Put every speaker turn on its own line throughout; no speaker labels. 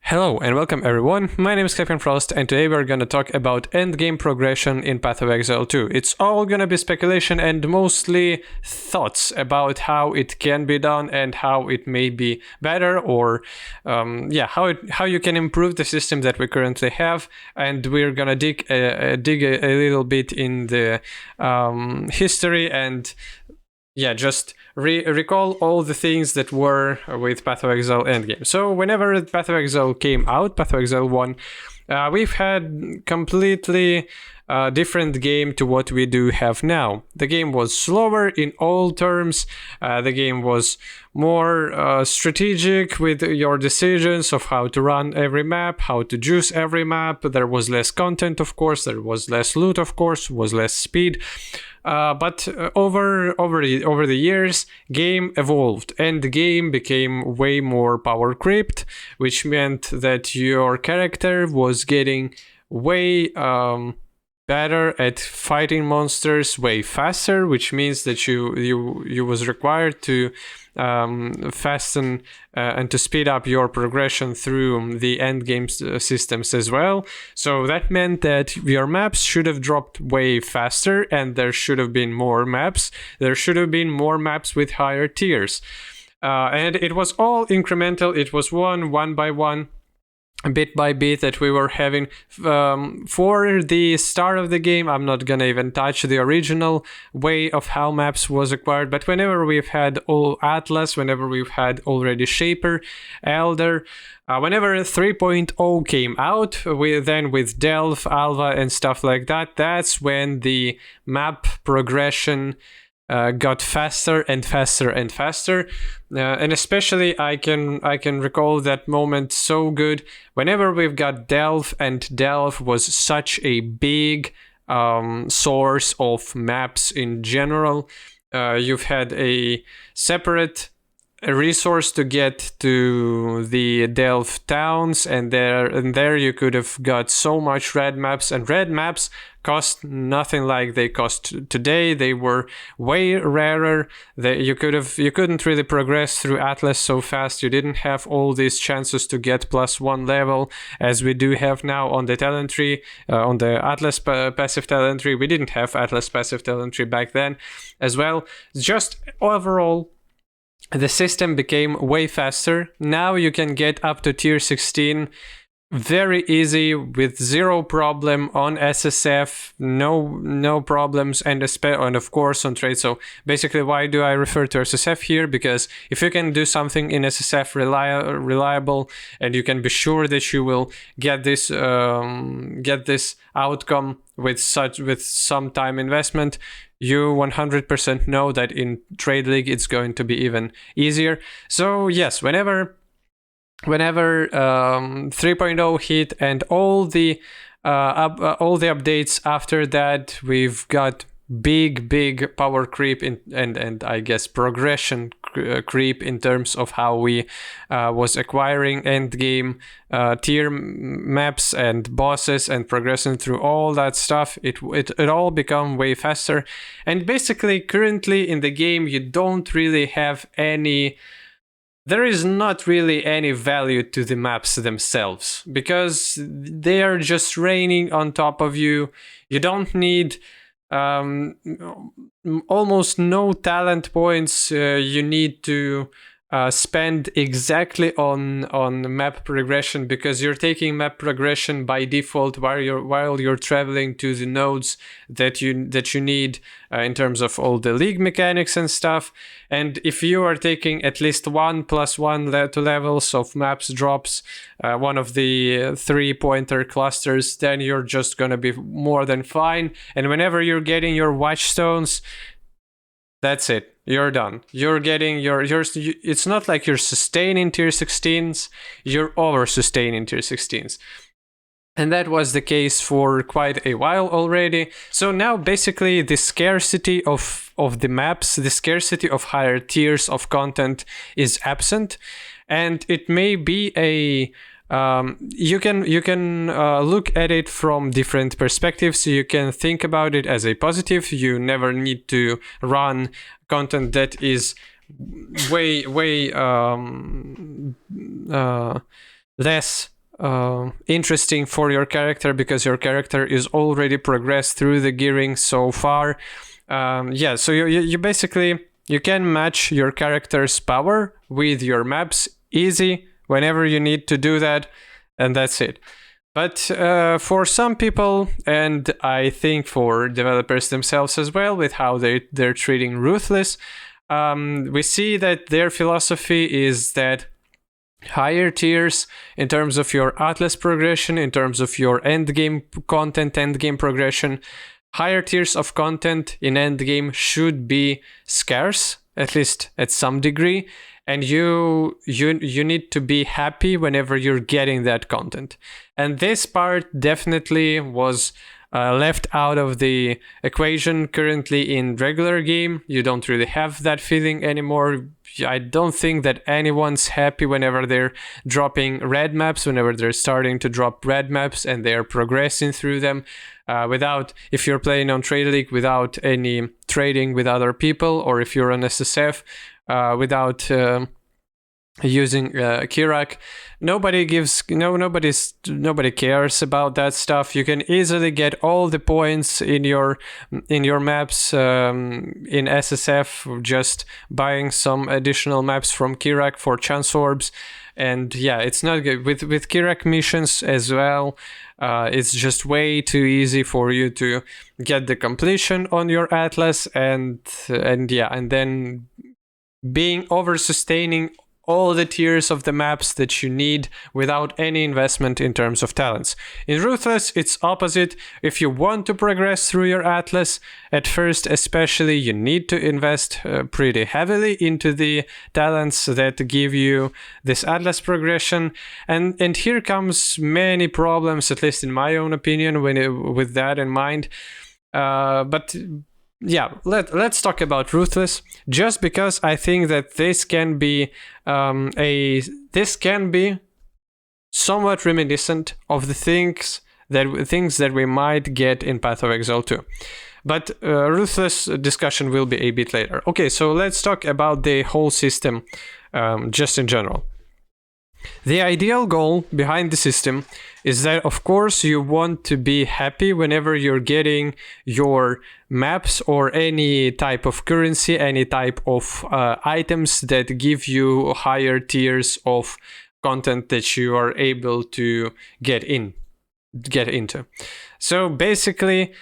Hello and welcome everyone, my name is Captain Frost and today we're gonna talk about endgame progression in Path of Exile 2. It's all gonna be speculation and mostly thoughts about how it can be done and how it may be better or how you can improve the system that we currently have, and we're gonna dig a little bit in the history and just recall all the things that were with Path of Exile Endgame. So whenever Path of Exile came out, Path of Exile 1, we've had completely different game to what we do have now. The game was slower in all terms. The game was more strategic with your decisions of how to run every map, how to juice every map. There was less content, of course. There was less loot, of course. Was less speed. But over the years, game evolved and the game became way more power creeped, which meant that your character was getting way better at fighting monsters way faster, which means that you was required to fasten and to speed up your progression through the end game systems as well. So that meant that your maps should have dropped way faster and there should have been more maps. There should have been more maps with higher tiers. And it was all incremental. It was one by one, bit by bit that we were having for the start of the game. I'm not gonna even touch the original way of how maps was acquired, but whenever we've had all Atlas, whenever we've had already Shaper, Elder, whenever 3.0 came out, with Delve, Alva and stuff like that, that's when the map progression got faster and faster and faster, and especially I can recall that moment so good whenever we've got Delve, and Delve was such a big source of maps in general. You've had a separate resource to get to the Delve towns, and there you could have got so much red maps, and red maps cost nothing like they cost today. They were way rarer. You couldn't really progress through Atlas so fast. You didn't have all these chances to get +1 level as we do have now on the talent tree, on the Atlas passive talent tree. We didn't have Atlas passive talent tree back then as well. Just overall, the system became way faster. Now you can get up to tier 16 very easy with zero problem on SSF, no problems, and of course on trade. So basically, why do I refer to SSF here? Because if you can do something in SSF reliable, and you can be sure that you will get this outcome with some time investment, you 100% know that in Trade League it's going to be even easier. So yes, whenever 3.0 hit and all the updates after that, we've got big power creep and I guess progression creep in terms of how we was acquiring end game tier maps and bosses and progressing through all that stuff. It all become way faster, and basically currently in the game you don't really have any. There is not really any value to the maps themselves because they are just raining on top of you. You don't need almost no talent points. You need to spend exactly on map progression, because you're taking map progression by default while you're traveling to the nodes that you need in terms of all the league mechanics and stuff. And if you are taking at least 1+1 to levels of maps drops, one of the 3-pointer clusters, then you're just gonna be more than fine. And whenever you're getting your watchstones, that's it. You're done. You're getting it's not like you're sustaining tier 16s, you're over sustaining tier 16s. And that was the case for quite a while already. So now basically the scarcity of the maps, the scarcity of higher tiers of content is absent. And it may be a you can look at it from different perspectives. You can think about it as a positive. You never need to run content that is way less interesting for your character because your character is already progressed through the gearing so far. Yeah, so you basically, you can match your character's power with your maps easy whenever you need to do that, and that's it. But for some people, and I think for developers themselves as well, with how they're treating Ruthless, we see that their philosophy is that higher tiers in terms of your Atlas progression, in terms of your endgame content, endgame progression, higher tiers of content in endgame should be scarce, at least at some degree, and you need to be happy whenever you're getting that content. And this part definitely was left out of the equation currently in regular game. You don't really have that feeling anymore. I don't think that anyone's happy whenever they're dropping red maps, whenever they're starting to drop red maps and they're progressing through them without, if you're playing on Trade League, without any trading with other people, or if you're on SSF without using Kirak. Nobody cares about that stuff. You can easily get all the points in your maps in SSF just buying some additional maps from Kirak for chance orbs. And yeah, it's not good with Kirak missions as well. It's just way too easy for you to get the completion on your Atlas, and then being over-sustaining all the tiers of the maps that you need without any investment in terms of talents. In Ruthless, it's opposite. If you want to progress through your Atlas, at first especially, you need to invest pretty heavily into the talents that give you this Atlas progression. And here comes many problems, at least in my own opinion, with that in mind. But yeah, let's talk about Ruthless, just because I think that this can be somewhat reminiscent of the things that we might get in Path of Exile 2. But Ruthless discussion will be a bit later. Okay, so let's talk about the whole system just in general. The ideal goal behind the system is that, of course, you want to be happy whenever you're getting your maps or any type of currency, any type of items that give you higher tiers of content that you are able to get into. So basically,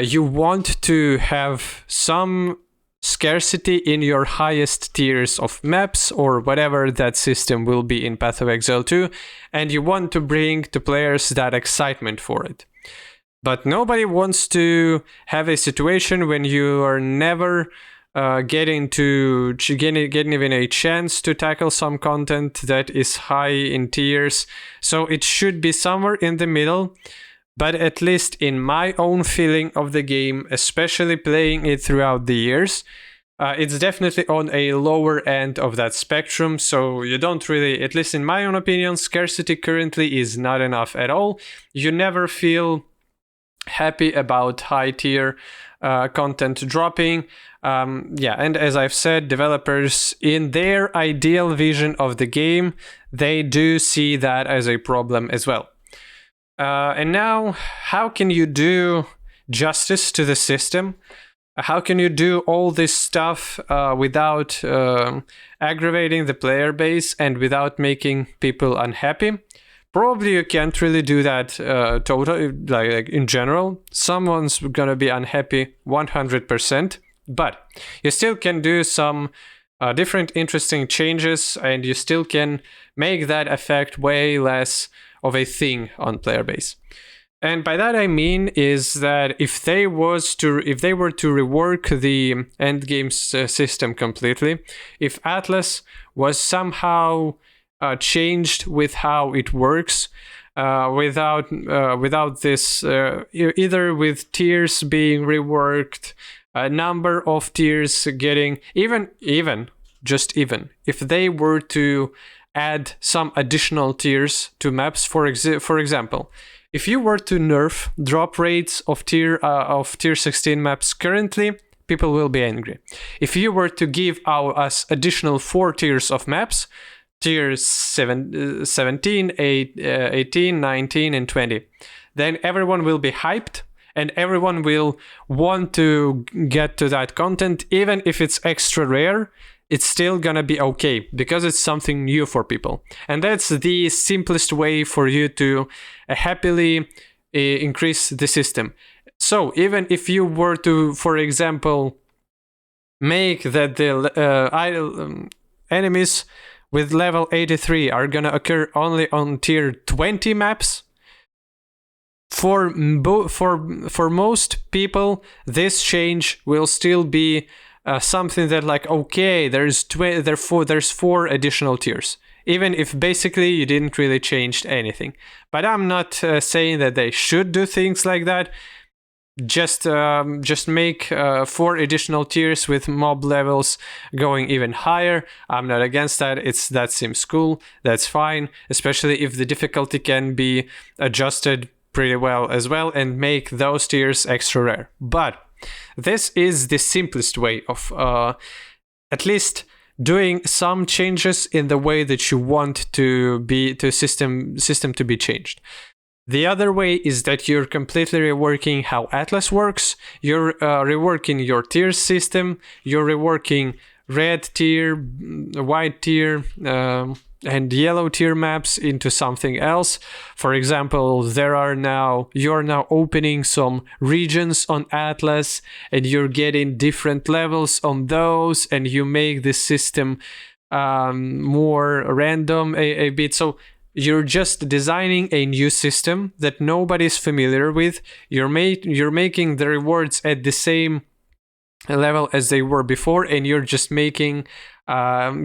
you want to have some scarcity in your highest tiers of maps or whatever that system will be in Path of Exile 2, and you want to bring to players that excitement for it. But nobody wants to have a situation when you are never getting even a chance to tackle some content that is high in tiers. So it should be somewhere in the middle. But at least in my own feeling of the game, especially playing it throughout the years, it's definitely on a lower end of that spectrum. So you don't really, at least in my own opinion, scarcity currently is not enough at all. You never feel happy about high tier content dropping. And as I've said, developers in their ideal vision of the game, they do see that as a problem as well. And now, how can you do justice to the system? How can you do all this stuff without aggravating the player base and without making people unhappy? Probably you can't really do that totally, like in general. Someone's gonna be unhappy 100%, but you still can do some different interesting changes, and you still can make that effect way less of a thing on player base. And by that I mean is that if they were to rework the endgame system completely, if Atlas was somehow changed with how it works, without this, either with tiers being reworked, a number of tiers getting even if they were to add some additional tiers to maps. For example, if you were to nerf drop rates of tier 16 maps currently, people will be angry. If you were to give us additional 4 tiers of maps, tier 17, 18, 19, and 20. Then everyone will be hyped and everyone will want to get to that content. Even if it's extra rare, it's still gonna be okay because it's something new for people. And that's the simplest way for you to happily increase the system. So even if you were to, for example, make that the enemies with level 83 are gonna occur only on tier 20 maps, for most people, this change will still be something that, like, okay, there's 4 additional tiers, even if basically you didn't really change anything. But I'm not saying that they should do things like that. Just make 4 additional tiers with mob levels going even higher. I'm not against that. That seems cool. That's fine, especially if the difficulty can be adjusted pretty well as well and make those tiers extra rare. But this is the simplest way of at least doing some changes in the way that you want system to be changed. The other way is that you're completely reworking how Atlas works. You're reworking your tier system. You're reworking red tier, white tier, and yellow tier maps into something else. For example, you're now opening some regions on Atlas, and you're getting different levels on those, and you make the system more random a bit. So you're just designing a new system that nobody's familiar with. You're making the rewards at the same level as they were before, and you're just making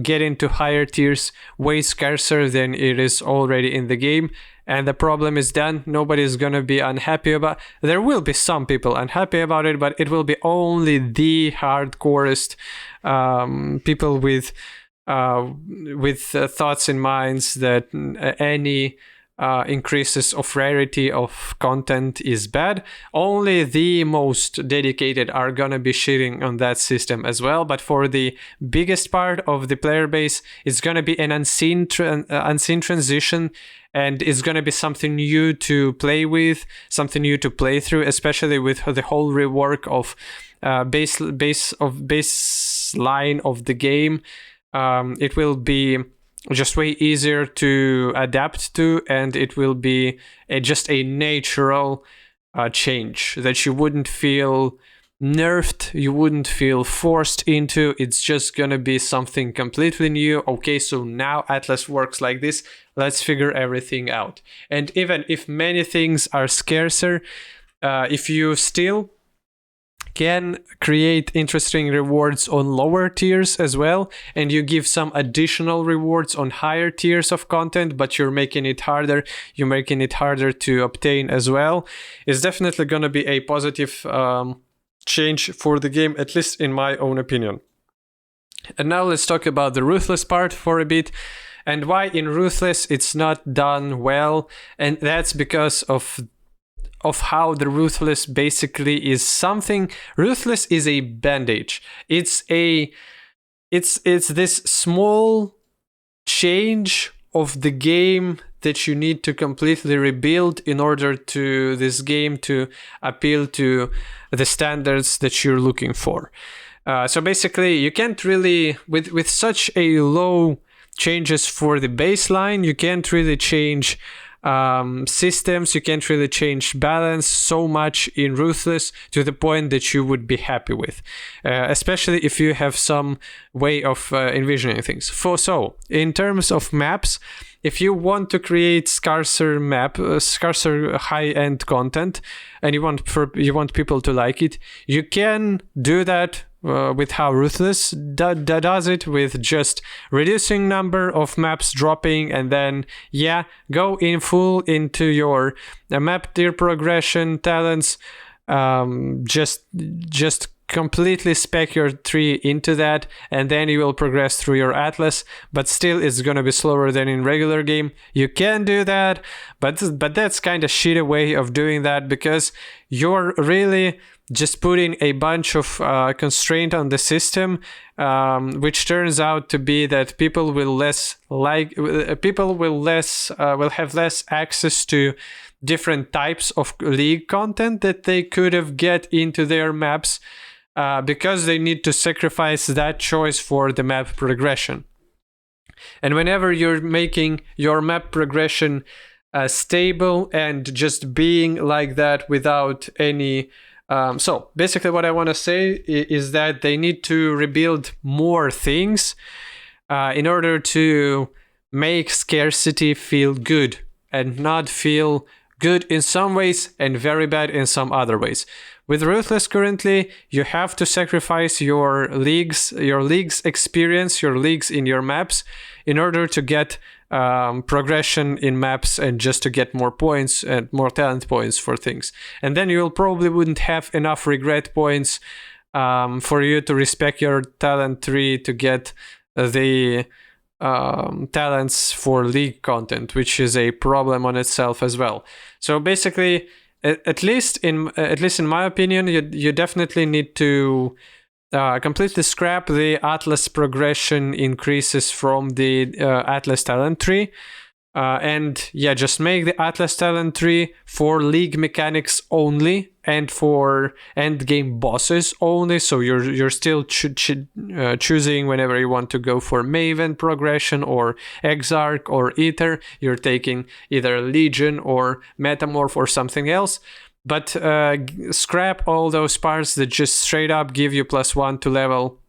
getting to higher tiers way scarcer than it is already in the game. And the problem is done. Nobody's gonna be unhappy about. There will be some people unhappy about it, but it will be only the hardcorest people with thoughts and minds that any increases of rarity of content is bad. Only the most dedicated are gonna be shitting on that system as well. But for the biggest part of the player base, it's gonna be an unseen transition, and it's gonna be something new to play with, something new to play through, especially with the whole rework of baseline of the game. It will be just way easier to adapt to, and it will be just a natural change that you wouldn't feel nerfed, you wouldn't feel forced into. It's just gonna be something completely new. Okay, so now Atlas works like this. Let's figure everything out. And even if many things are scarcer, if you still can create interesting rewards on lower tiers as well, and you give some additional rewards on higher tiers of content, but you're making it harder to obtain as well, is definitely going to be a positive change for the game, at least in my own opinion. And now let's talk about the Ruthless part for a bit, and why in Ruthless it's not done well. And that's because of how the Ruthless basically is something. Ruthless is a bandage. It's this small change of the game that you need to completely rebuild in order to this game to appeal to the standards that you're looking for. So basically, you can't really, with such a low changes for the baseline, you can't really change systems, you can't really change balance so much in Ruthless to the point that you would be happy with, especially if you have some way of envisioning things. So in terms of maps, if you want to create scarcer high-end content, and you want people to like it, you can do that with how Ruthless does it, with just reducing number of maps dropping, and then go in full into your map tier progression talents. Just completely spec your tree into that, and then you will progress through your Atlas, but still it's gonna be slower than in regular game. You can do that, but that's kind of shitty way of doing that, because you're really just putting a bunch of constraint on the system, which turns out to be that people will have less access to different types of league content that they could have get into their maps, because they need to sacrifice that choice for the map progression. And whenever you're making your map progression stable and just being like that without any... so basically what I want to say is that they need to rebuild more things in order to make Scarcity feel good and not feel good in some ways and very bad in some other ways. With Ruthless currently, you have to sacrifice your league's experience, your leagues in your maps, in order to get progression in maps and just to get more points and more talent points for things. And then you'll probably wouldn't have enough regret points for you to respec your talent tree to get the talents for league content, which is a problem on itself as well. So basically, at least in my opinion, you definitely need to completely scrap the Atlas progression increases from the Atlas talent tree, and yeah, just make the Atlas talent tree for league mechanics only and for endgame bosses only. So you're still choosing whenever you want to go for Maven progression or Exarch or Ether. You're taking either Legion or Metamorph or something else. But scrap all those parts that just straight up give you +1 to level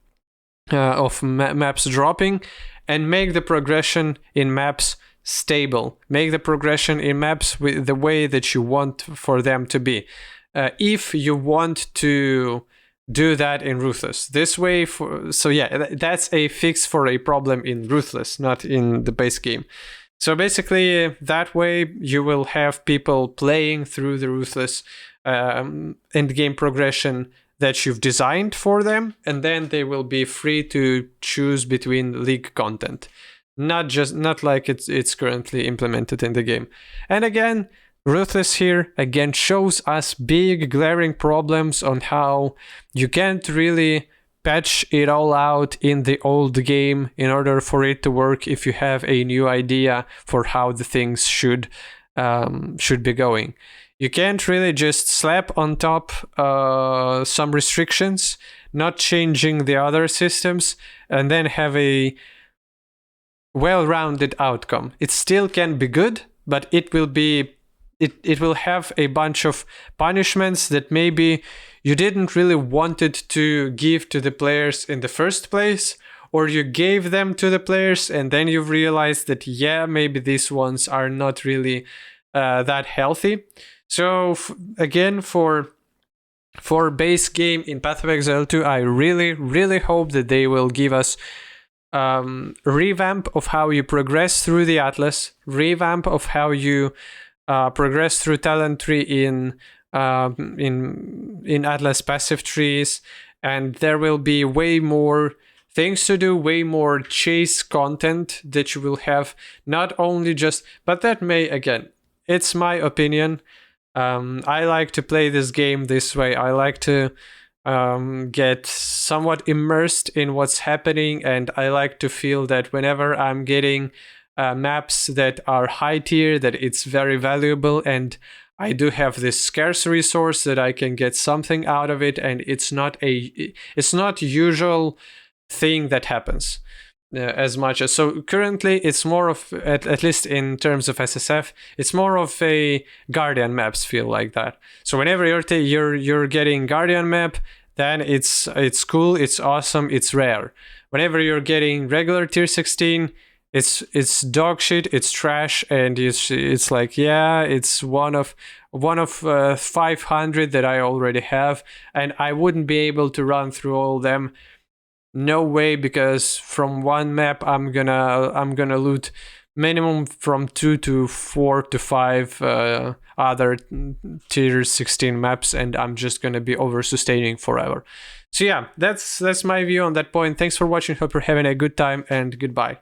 of maps dropping, and make the progression in maps stable. Make the progression in maps with the way that you want for them to be. If you want to do that in Ruthless. This way, so yeah, that's a fix for a problem in Ruthless, not in the base game. So basically, that way you will have people playing through the Ruthless endgame progression that you've designed for them, and then they will be free to choose between league content, not like it's currently implemented in the game. And again, Ruthless here again shows us big glaring problems on how you can't really patch it all out in the old game in order for it to work if you have a new idea for how the things should be going. You can't really just slap on top some restrictions, not changing the other systems, and then have a well-rounded outcome. It still can be good, but it will have a bunch of punishments that maybe you didn't really wanted to give to the players in the first place, or you gave them to the players and then you've realized that, yeah, maybe these ones are not really that healthy. So again, for base game in Path of Exile 2, I really, really hope that they will give us revamp of how you progress through the Atlas, revamp of how you progress through talent tree in Atlas passive trees, and there will be way more things to do, way more chase content that you will have, not only just, but that may, again, it's my opinion. I like to play this game this way. I like to get somewhat immersed in what's happening, and I like to feel that whenever I'm getting maps that are high tier, that it's very valuable, and I do have this scarce resource that I can get something out of it, and it's not usual thing that happens as much as. So currently it's more of, at least in terms of SSF, it's more of a Guardian maps feel like that. So whenever you're getting Guardian map, then it's cool, it's awesome, it's rare. Whenever you're getting regular tier 16, it's dog shit, it's trash, and it's like, yeah, it's one of 500 that I already have, and I wouldn't be able to run through all them. No way, because from one map I'm gonna loot minimum from 2 to 4 to 5 other tier 16 maps, and I'm just gonna be over sustaining forever. So yeah, that's my view on that point. Thanks for watching, hope you're having a good time, and goodbye.